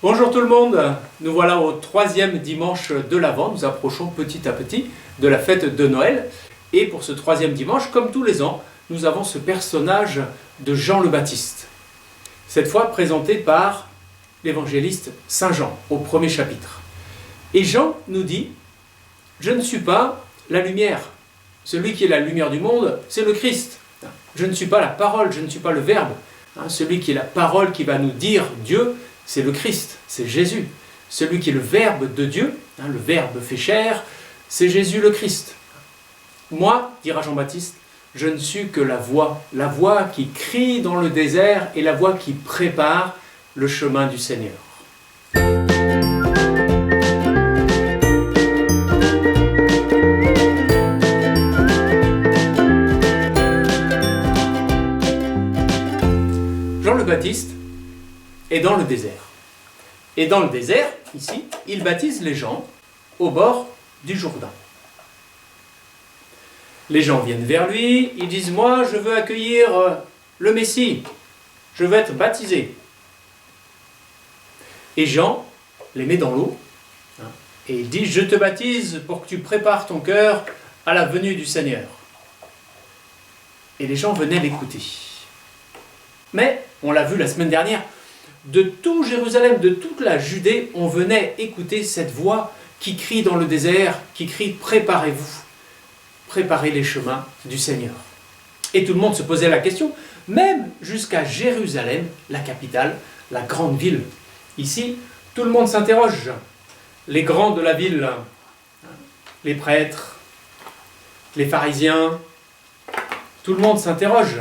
Bonjour tout le monde, nous voilà au troisième dimanche de l'Avent, nous approchons petit à petit de la fête de Noël. Et pour ce troisième dimanche, comme tous les ans, nous avons ce personnage de Jean le Baptiste. Cette fois présenté par l'évangéliste Saint Jean au premier chapitre. Et Jean nous dit « Je ne suis pas la lumière, celui qui est la lumière du monde, c'est le Christ. Je ne suis pas la parole, je ne suis pas le Verbe. Celui qui est la parole qui va nous dire Dieu, c'est le Christ, c'est Jésus. Celui qui est le Verbe de Dieu, le Verbe fait chair, c'est Jésus le Christ. Moi, dira Jean-Baptiste, je ne suis que la voix qui crie dans le désert et la voix qui prépare le chemin du Seigneur. » Jean le Baptiste est dans le désert. Et dans le désert, ici, il baptise les gens au bord du Jourdain. Les gens viennent vers lui, ils disent « Moi, je veux accueillir le Messie, je veux être baptisé. » Et Jean les met dans l'eau, et il dit « Je te baptise pour que tu prépares ton cœur à la venue du Seigneur. » Et les gens venaient l'écouter. Mais, on l'a vu la semaine dernière, de tout Jérusalem, de toute la Judée, on venait écouter cette voix qui crie dans le désert, qui crie « Préparez-vous, préparez les chemins du Seigneur. » Et tout le monde se posait la question, même jusqu'à Jérusalem, la capitale, la grande ville. Ici, tout le monde s'interroge. Les grands de la ville, les prêtres, les pharisiens, tout le monde s'interroge.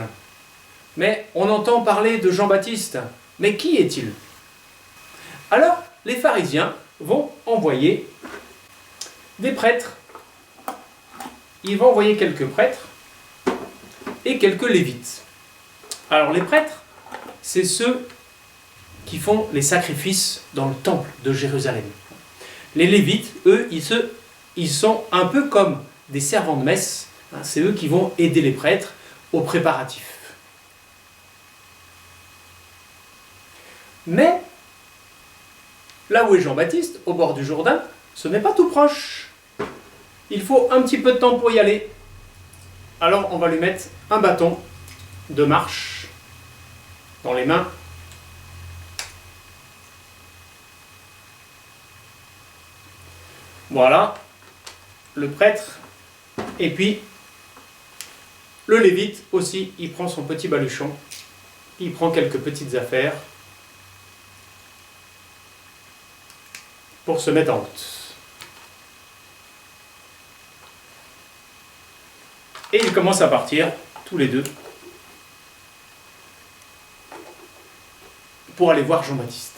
Mais on entend parler de Jean-Baptiste. Mais qui est-il? Alors, les pharisiens vont envoyer des prêtres. Ils vont envoyer quelques prêtres et quelques lévites. Alors, les prêtres, c'est ceux qui font les sacrifices dans le temple de Jérusalem. Les lévites, eux, ils sont un peu comme des servants de messe. C'est eux qui vont aider les prêtres aux préparatifs. Mais, là où est Jean-Baptiste, au bord du Jourdain, ce n'est pas tout proche. Il faut un petit peu de temps pour y aller. Alors on va lui mettre un bâton de marche dans les mains. Voilà, le prêtre. Et puis, le lévite aussi, il prend son petit baluchon, il prend quelques petites affaires pour se mettre en route. Et ils commencent à partir, tous les deux, pour aller voir Jean-Baptiste.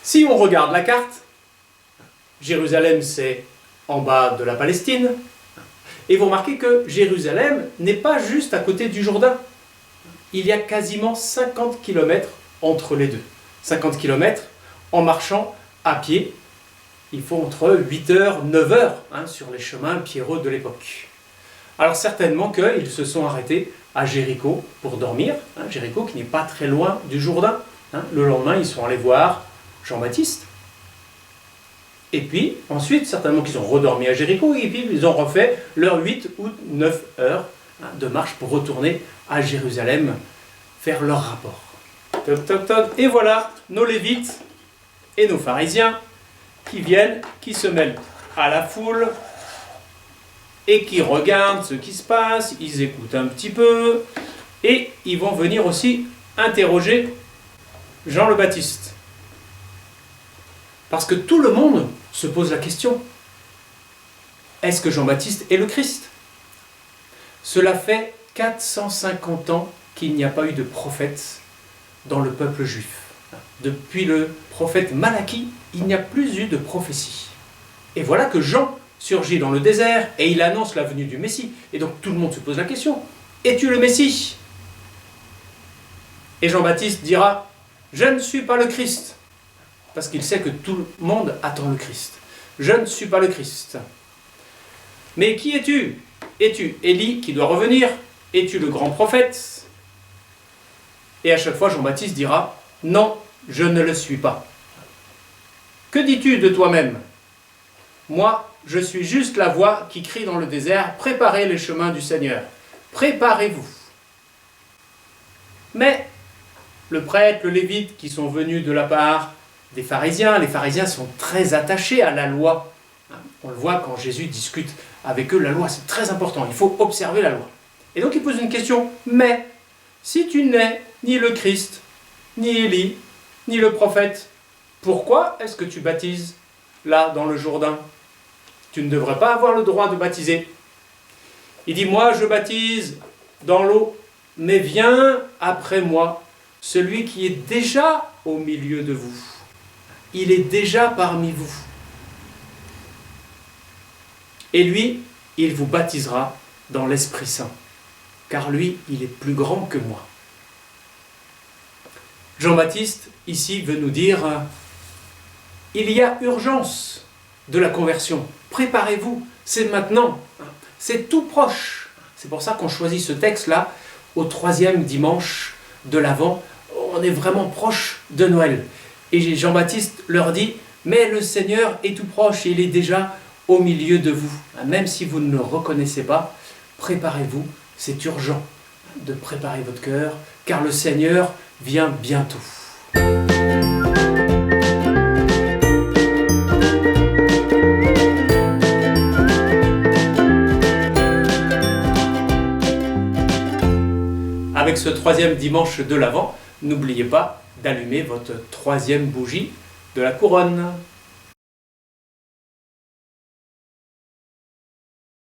Si on regarde la carte, Jérusalem c'est en bas de la Palestine, et vous remarquez que Jérusalem n'est pas juste à côté du Jourdain. Il y a quasiment 50 km entre les deux. 50 km en marchant à pied, il faut entre 8h, 9h sur les chemins pierreux de l'époque. Alors certainement qu'ils se sont arrêtés à Jéricho pour dormir, Jéricho qui n'est pas très loin du Jourdain. Le lendemain, ils sont allés voir Jean-Baptiste. Et puis, ensuite, certainement qu'ils ont redormi à Jéricho, et puis ils ont refait leurs 8 ou 9 heures de marche pour retourner à Jérusalem faire leur rapport. Toc, toc, toc. Et voilà, nos lévites et nos pharisiens qui viennent, qui se mêlent à la foule et qui regardent ce qui se passe, ils écoutent un petit peu et ils vont venir aussi interroger Jean le Baptiste. Parce que tout le monde se pose la question, est-ce que Jean-Baptiste est le Christ? Cela fait 450 ans qu'il n'y a pas eu de prophète dans le peuple juif. Depuis le prophète Malachie, il n'y a plus eu de prophétie. Et voilà que Jean surgit dans le désert et il annonce la venue du Messie. Et donc tout le monde se pose la question, es-tu le Messie? Et Jean-Baptiste dira, je ne suis pas le Christ. Parce qu'il sait que tout le monde attend le Christ. Je ne suis pas le Christ. Mais qui es-tu? Es-tu Élie qui doit revenir? Es-tu le grand prophète? Et à chaque fois, Jean-Baptiste dira, Non, je ne le suis pas. Que dis-tu de toi-même? Moi, je suis juste la voix qui crie dans le désert, préparez les chemins du Seigneur. Préparez-vous. Mais le prêtre, le lévite qui sont venus de la part des pharisiens, les pharisiens sont très attachés à la loi. On le voit quand Jésus discute avec eux, la loi c'est très important, il faut observer la loi. Et donc il pose une question, mais si tu n'es ni le Christ, ni Élie, ni le prophète, pourquoi est-ce que tu baptises là dans le Jourdain? Tu ne devrais pas avoir le droit de baptiser. Il dit, moi je baptise dans l'eau, mais vient après moi celui qui est déjà au milieu de vous. Il est déjà parmi vous. Et lui, il vous baptisera dans l'Esprit Saint, car lui, il est plus grand que moi. Jean-Baptiste, ici, veut nous dire, il y a urgence de la conversion. Préparez-vous, c'est maintenant, c'est tout proche. C'est pour ça qu'on choisit ce texte-là au 3e dimanche de l'Avent. On est vraiment proche de Noël. Et Jean-Baptiste leur dit, mais le Seigneur est tout proche et il est déjà au milieu de vous. Même si vous ne le reconnaissez pas, préparez-vous, c'est urgent de préparer votre cœur, car le Seigneur vient bientôt. Avec ce 3e dimanche de l'Avent, n'oubliez pas d'allumer votre 3e bougie de la couronne.